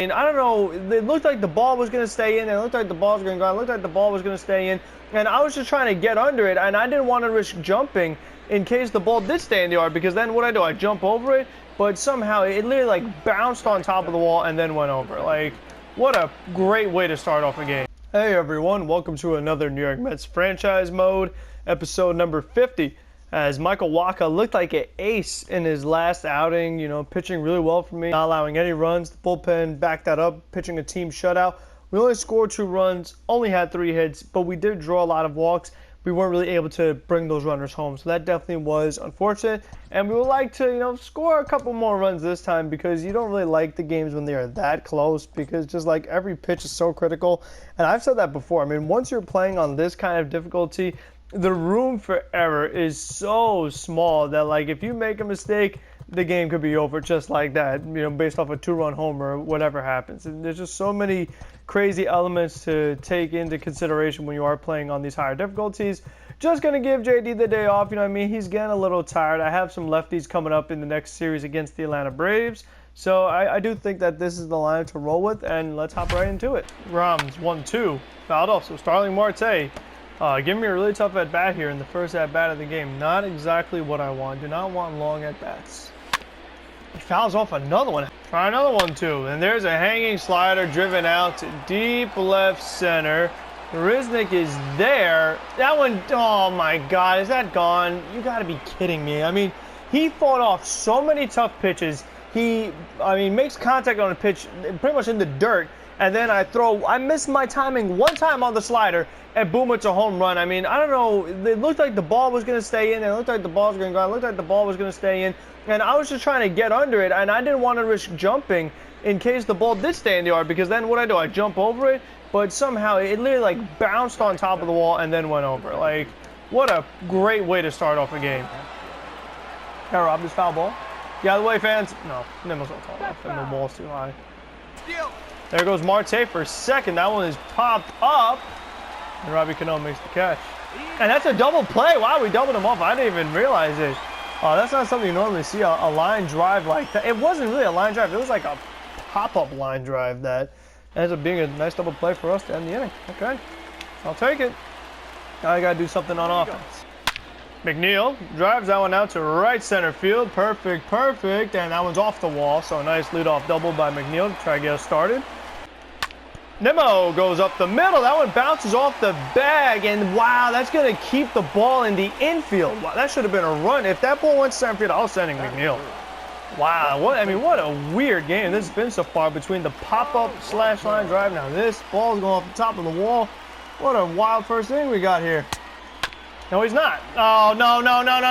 mean, I don't know. It looked like the ball was going to stay in. It looked like the ball was going to go. It looked like the ball was going to stay in. And I was just trying to get under it, and I didn't want to risk jumping in case the ball did stay in the yard, because then what I jump over it, but somehow it literally like bounced on top of the wall and then went over. Like, what a great way to start off a game. Hey everyone, welcome to another New York Mets franchise mode, episode number 50. As Michael Wacha looked like an ace in his last outing, pitching really well for me, not allowing any runs. The bullpen backed that up, pitching a team shutout. We only scored 2 runs, only had 3 hits, but we did draw a lot of walks. We weren't really able to bring those runners home, so that definitely was unfortunate. And we would like to, score a couple more runs this time, because you don't really like the games when they are that close, because just like every pitch is so critical. And I've said that before. I mean, once you're playing on this kind of difficulty, the room for error is so small that, like, if you make a mistake, the game could be over just like that, based off a 2-run homer or whatever happens. And there's just so many crazy elements to take into consideration when you are playing on these higher difficulties. Just going to give JD the day off, he's getting a little tired. I have some lefties coming up in the next series against the Atlanta Braves. So I do think that this is the line to roll with, and let's hop right into it. Rams 1-2, fouled off, so Starling Marte. Give me a really tough at-bat here in the first at-bat of the game. Not exactly what I want. Do not want long at-bats. He fouls off another one. Try another one, too. And there's a hanging slider driven out to deep left center. Riznik is there. That one, oh my God, is that gone? You got to be kidding me. I mean, he fought off so many tough pitches. He makes contact on a pitch pretty much in the dirt. And then I missed my timing one time on the slider, and boom, it's a home run. I mean, I don't know. It looked like the ball was going to stay in. It looked like the ball was going to go. It looked like the ball was going to stay in. And I was just trying to get under it, and I didn't want to risk jumping in case the ball did stay in the yard, because then what I jump over it, but somehow it literally like bounced on top of the wall and then went over. Like, what a great way to start off a game. Can I rob this foul ball? Get out of the way, fans. No, Nimmo's not tall enough, and the ball's too high. There goes Marte for second. That one is popped up. And Robbie Cano makes the catch. And that's a double play. Wow, we doubled him off. I didn't even realize it. That's not something you normally see, a line drive like that. It wasn't really a line drive. It was like a pop-up line drive that ends up being a nice double play for us to end the inning. Okay, I'll take it. Now I got to do something on offense. McNeil drives that one out to right center field. Perfect. And that one's off the wall. So a nice leadoff double by McNeil to try to get us started. Nimmo goes up the middle. That one bounces off the bag. And wow, that's going to keep the ball in the infield. Wow, that should have been a run. If that ball went to center field, I was sending McNeil. Wow, what a weird game this has been so far between the pop-up slash line drive. Now this ball's going off the top of the wall. What a wild first inning we got here. No, he's not. Oh, no,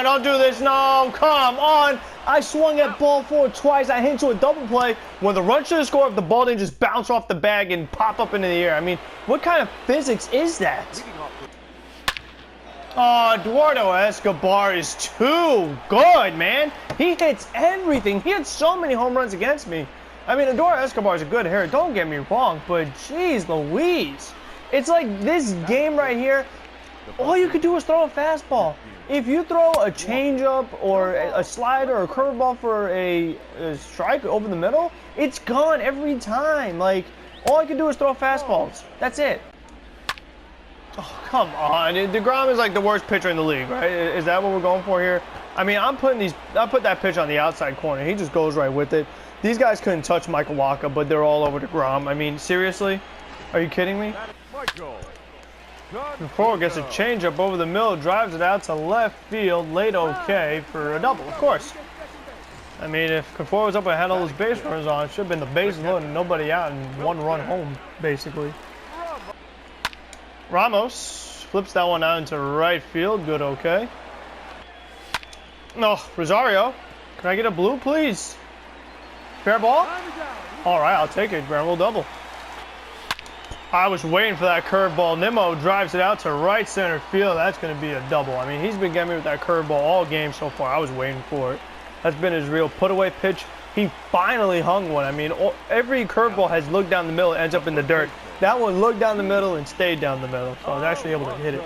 don't do this. No, come on. I swung that ball forward twice. I hit into a double play when the run should have scored if the ball didn't just bounce off the bag and pop up into the air. I mean, what kind of physics is that? Oh, Eduardo Escobar is too good, man. He hits everything. He had so many home runs against me. I mean, Eduardo Escobar is a good hitter. Don't get me wrong, but geez Louise. It's like this game right here, all you could do is throw a fastball. If you throw a changeup or a slider or a curveball for a strike over the middle, it's gone every time. Like, all I could do is throw fastballs. That's it. Oh, come on. DeGrom is like the worst pitcher in the league, right? Is that what we're going for here? I mean, I put that pitch on the outside corner. He just goes right with it. These guys couldn't touch Michael Wacha, but they're all over DeGrom. I mean, seriously? Are you kidding me? Conforto gets a changeup over the middle, drives it out to left field, late okay for a double, of course. I mean, if Conforto was up and had all those base runners on, it should have been the bases loaded and nobody out and 1 run home, basically. Ramos flips that one out into right field, good okay. No, Rosario, can I get a blue, please? Fair ball? All right, I'll take it, Grand Rule double. I was waiting for that curveball. Nimmo drives it out to right center field. That's going to be a double. I mean, he's been getting me with that curveball all game so far. I was waiting for it. That's been his real put-away pitch. He finally hung one. I mean, every curveball has looked down the middle and ends up in the dirt. That one looked down the middle and stayed down the middle. So I was actually able to hit it.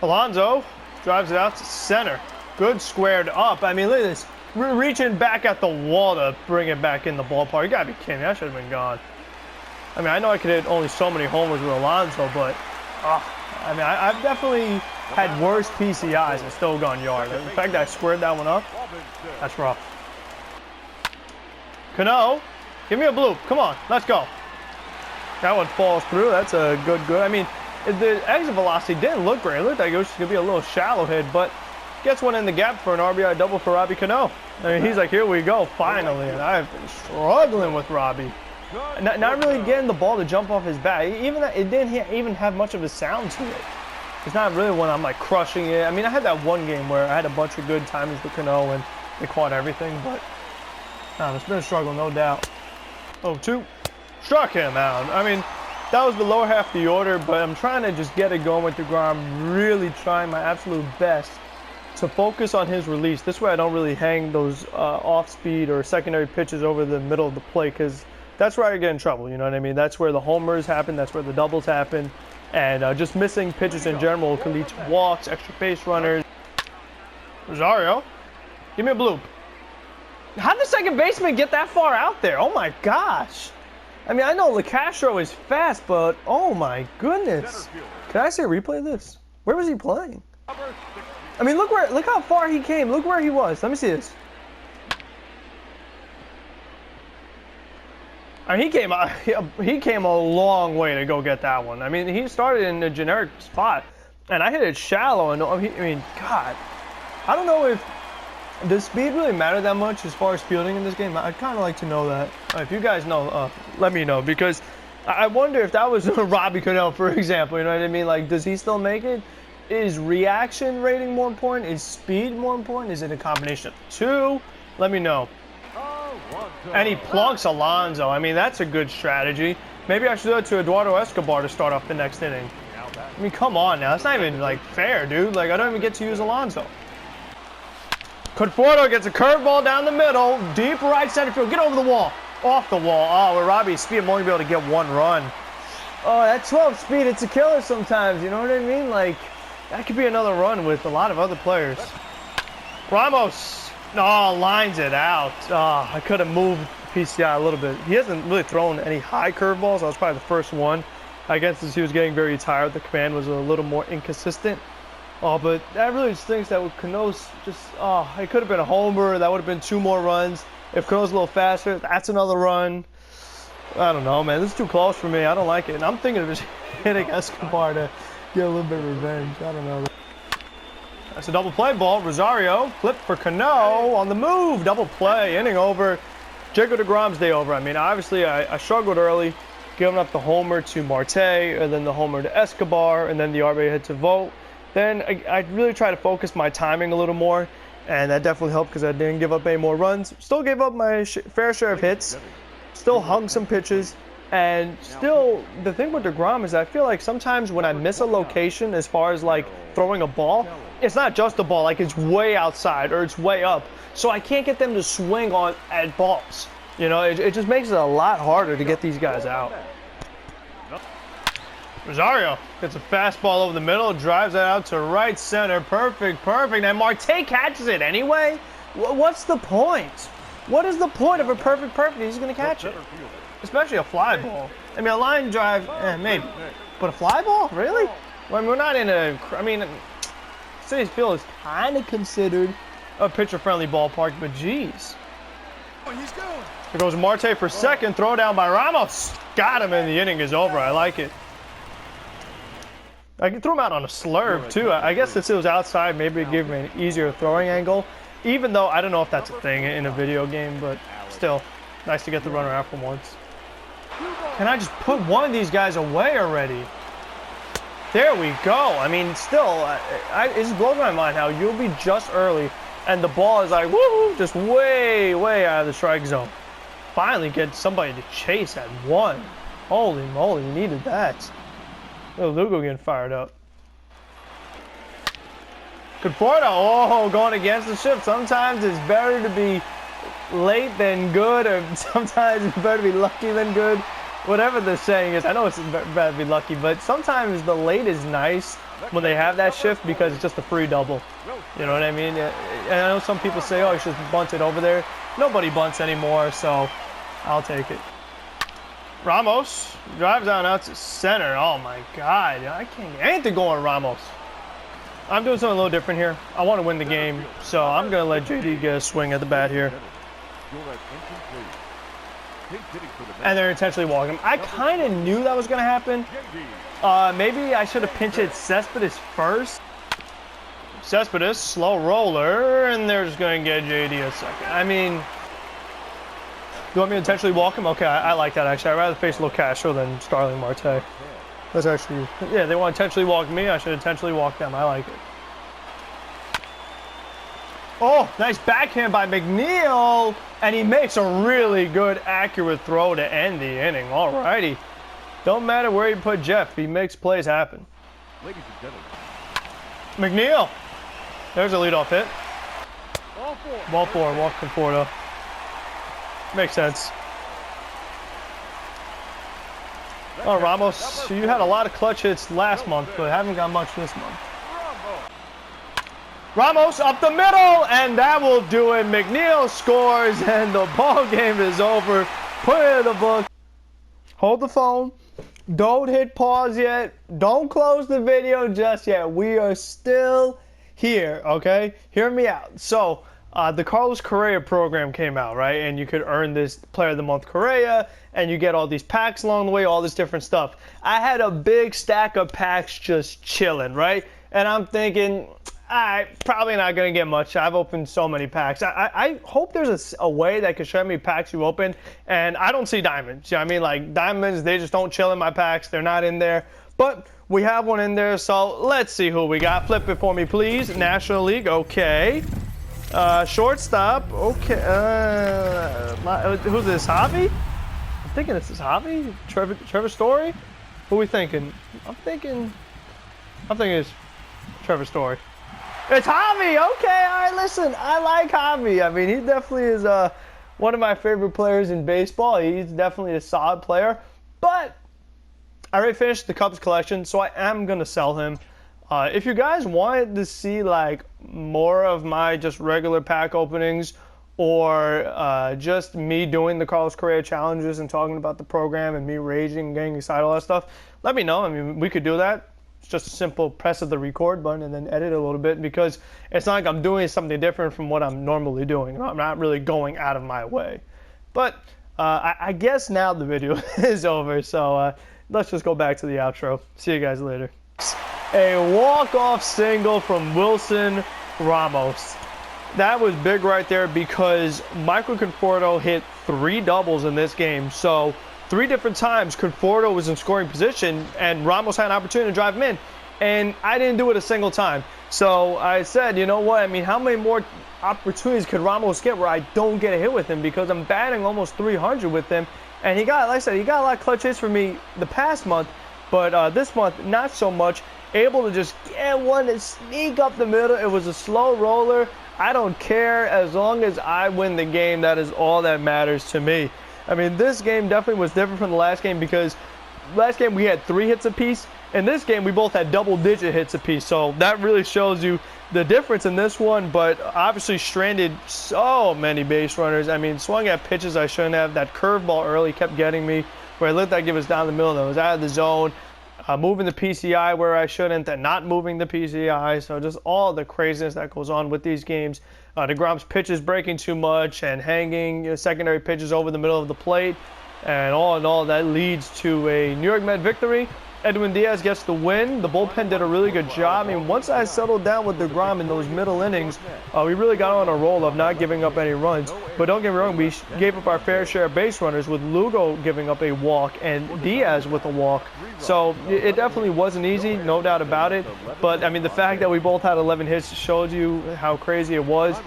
Alonso drives it out to center. Good squared up. I mean, look at this. reaching back at the wall to bring it back in the ballpark. You gotta be kidding me. That should have been gone. I mean, I know I could hit only so many homers with Alonso, but I mean, I've definitely had worse PCIs and still gone yard. The fact that I squared that one up, that's rough. Cano, give me a bloop. Come on, let's go. That one falls through. That's a good. I mean, the exit velocity didn't look great. It looked like it was just going to be a little shallow hit, but gets one in the gap for an RBI double for Robbie Cano. I mean, he's like, here we go, finally. And I've been struggling with Robbie. Not really getting the ball to jump off his bat. It didn't even have much of a sound to it. It's not really when I'm like crushing it. I mean, I had that one game where I had a bunch of good timings with Cano and they caught everything, but it's been a struggle, no doubt. 0-2. Struck him out. I mean, that was the lower half of the order, but I'm trying to just get it going with DeGrom. Really trying my absolute best to focus on his release. This way I don't really hang those off-speed or secondary pitches over the middle of the plate, because that's where I get in trouble, you know what I mean? That's where the homers happen, that's where the doubles happen, and just missing pitches in general can lead to walks, extra base runners. Rosario, give me a bloop. How did the second baseman get that far out there? Oh my gosh. I mean, I know LeCastro is fast, but oh my goodness. Can I see a replay of this? Where was he playing? I mean, look how far he came. Look where he was. Let me see this. I mean, he came a long way to go get that one. I mean, he started in a generic spot, and I hit it shallow. And I mean, God, I don't know if does speed really matter that much as far as fielding in this game. I'd kind of like to know that. If you guys know, let me know, because I wonder if that was Robbie Cano, for example. You know what I mean? Like, does he still make it? Is reaction rating more important? Is speed more important? Is it a combination of the two? Let me know. And he plunks Alonso. I mean, that's a good strategy. Maybe I should do it to Eduardo Escobar to start off the next inning. I mean, come on now. That's not even, like, fair, dude. Like, I don't even get to use Alonso. Conforto gets a curveball down the middle. Deep right center field. Get over the wall. Off the wall. Oh, with Robbie's speed, I'm only going to be able to get one run. Oh, that 12 speed, it's a killer sometimes. You know what I mean? Like, that could be another run with a lot of other players. Ramos. Oh, lines it out. Oh, I could have moved PCI a little bit. He hasn't really thrown any high curveballs. I was probably the first one. I guess as he was getting very tired, the command was a little more inconsistent. Oh, but that really stinks that with Cano's just, it could have been a homer. That would have been 2 more runs. If Cano's a little faster, that's another run. I don't know, man. This is too close for me. I don't like it. And I'm thinking of just hitting Escobar to get a little bit of revenge. I don't know. That's a double play ball. Rosario, flip for Cano on the move. Double play, inning over. Jacob deGrom's day over. I mean, obviously, I struggled early, giving up the homer to Marte, and then the homer to Escobar, and then the RBI hit to Vogt. Then I really tried to focus my timing a little more, and that definitely helped because I didn't give up any more runs. Still gave up my fair share of hits. Still hung some pitches. And still, the thing with DeGrom is I feel like sometimes when I miss a location as far as like throwing a ball, it's not just a ball, like it's way outside or it's way up. So I can't get them to swing at balls. You know, it just makes it a lot harder to get these guys out. Rosario gets a fastball over the middle, drives that out to right center. Perfect. And Marte catches it anyway? What's the point? What is the point of a perfect? He's going to catch it. Especially a fly ball. I mean, a line drive, maybe. But a fly ball? Really? Well, I mean, we're not in a... I mean, Citi Field is kind of considered a pitcher-friendly ballpark, but geez. Here goes Marte for second. Throw down by Ramos. Got him, and the inning is over. I like it. I can throw him out on a slurve, too. I guess since it was outside, maybe it gave him an easier throwing angle. Even though I don't know if that's a thing in a video game, but still, nice to get the runner out for once. Can I just put one of these guys away already? There we go. I mean, still, it just blows my mind how you'll be just early, and the ball is like, woo, just way out of the strike zone. Finally get somebody to chase at one. Holy moly, you needed that. Oh, Lugo getting fired up. Conforto, oh, going against the shift. Sometimes it's better to be late than good, or sometimes it's better to be lucky than good. Whatever the saying is, I know it's better to be lucky, but sometimes the late is nice when they have that shift because it's just a free double. You know what I mean? And I know some people say, oh, you should bunt it over there. Nobody bunts anymore, so I'll take it. Ramos drives out to center. Oh my God, I can't get anything going, Ramos. I'm doing something a little different here. I want to win the game, so I'm gonna let JD get a swing at the bat here. And they're intentionally walking him. I kind of knew that was gonna happen. Maybe I should have pinch hit Cespedes first. Cespedes, slow roller, and they're just gonna get JD a second. I mean, you want me to intentionally walk him? Okay, I like that actually. I'd rather face Lo Castro than Starling Marte. That's actually, yeah, they want to intentionally walk me. I should intentionally walk them. I like it. Oh, nice backhand by McNeil. And he makes a really good, accurate throw to end the inning. All righty. Don't matter where you put Jeff. He makes plays happen. Ladies and gentlemen. McNeil. There's a leadoff hit. Ball four. Walk Conforto. Makes sense. Oh, Ramos, you had a lot of clutch hits last month, but haven't got much this month. Ramos up the middle, and that will do it. McNeil scores, and the ball game is over. Put it in the book. Hold the phone. Don't hit pause yet. Don't close the video just yet. We are still here, okay? Hear me out. So, the Carlos Correa program came out, right? And you could earn this Player of the Month Correa, and you get all these packs along the way, all this different stuff. I had a big stack of packs just chilling, right? And I'm thinking, probably not going to get much. I've opened so many packs. I hope there's a way that can show me packs you open, and I don't see diamonds. You know what I mean? Like, diamonds, they just don't chill in my packs. They're not in there. But we have one in there, so let's see who we got. Flip it for me, please. National League, okay. Shortstop, okay. Who's this, Javi? I'm thinking this is Javi? Trevor Story? Who are we thinking? I'm thinking it's Trevor Story. It's Javi! Okay, all right, listen. I like Javi. I mean, he definitely is one of my favorite players in baseball. He's definitely a solid player. But I already finished the Cubs collection, so I am going to sell him. If you guys wanted to see like more of my just regular pack openings or just me doing the Carlos Correa challenges and talking about the program and me raging and getting excited, all that stuff, let me know. I mean, we could do that. It's just a simple press of the record button and then edit a little bit, because it's not like I'm doing something different from what I'm normally doing. I'm not really going out of my way. But I guess now the video is over, so let's just go back to the outro. See you guys later. A walk-off single from Wilson Ramos. That was big right there because Michael Conforto hit 3 doubles in this game. So 3 different times Conforto was in scoring position and Ramos had an opportunity to drive him in. And I didn't do it a single time. So I said, you know what? I mean, how many more opportunities could Ramos get where I don't get a hit with him? Because I'm batting almost 300 with him. And he got, like I said, he got a lot of clutch hits for me the past month. But this month, not so much. Able to just get one to sneak up the middle. It was a slow roller. I don't care. As long as I win the game, that is all that matters to me. I mean, this game definitely was different from the last game because last game we had 3 hits apiece. In this game, we both had double-digit hits apiece. So that really shows you the difference in this one. But obviously stranded so many base runners. I mean, swung at pitches I shouldn't have. That curveball early kept getting me, where I let that give us down the middle. That was out of the zone. Moving the PCI where I shouldn't, and not moving the PCI. So just all the craziness that goes on with these games. DeGrom's pitches breaking too much and hanging secondary pitches over the middle of the plate. And all in all, that leads to a New York Met victory. Edwin Diaz gets the win. The bullpen did a really good job. I mean, once I settled down with DeGrom in those middle innings, we really got on a roll of not giving up any runs. But don't get me wrong, we gave up our fair share of base runners, with Lugo giving up a walk and Diaz with a walk. So it definitely wasn't easy, no doubt about it. But, I mean, the fact that we both had 11 hits showed you how crazy it was.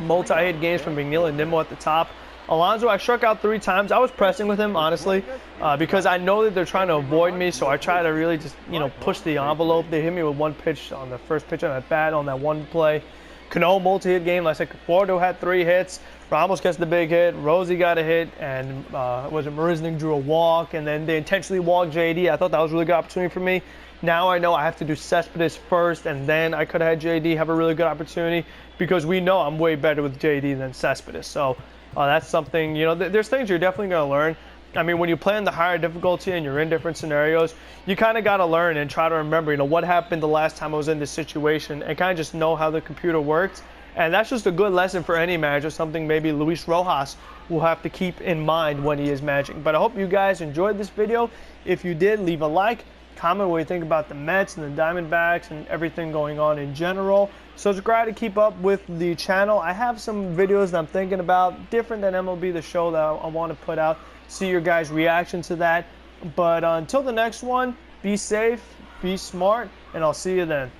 Multi-hit games from McNeil and Nimmo at the top. Alonso, I struck out 3 times. I was pressing with him, honestly, because I know that they're trying to avoid me, so I try to really just, push the envelope. They hit me with 1 pitch on the first pitch on at bat on that one play. Cano multi-hit game. Like I said, Conforto had 3 hits. Ramos gets the big hit. Rosie got a hit, and was it Marisnik drew a walk, and then they intentionally walked JD. I thought that was a really good opportunity for me. Now I know I have to do Cespedes first, and then I could have had JD have a really good opportunity, because we know I'm way better with JD than Cespedes. So that's something, you know, there's things you're definitely going to learn. I mean, when you play in the higher difficulty and you're in different scenarios, you kind of got to learn and try to remember, you know, what happened the last time I was in this situation, and kind of just know how the computer works. And that's just a good lesson for any manager, something maybe Luis Rojas will have to keep in mind when he is managing. But I hope you guys enjoyed this video. If you did, leave a like, comment what you think about the Mets and the Diamondbacks and everything going on in general. Subscribe to keep up with the channel. I have some videos that I'm thinking about, different than MLB The Show, that I want to put out. See your guys' reaction to that. But until the next one, be safe, be smart, and I'll see you then.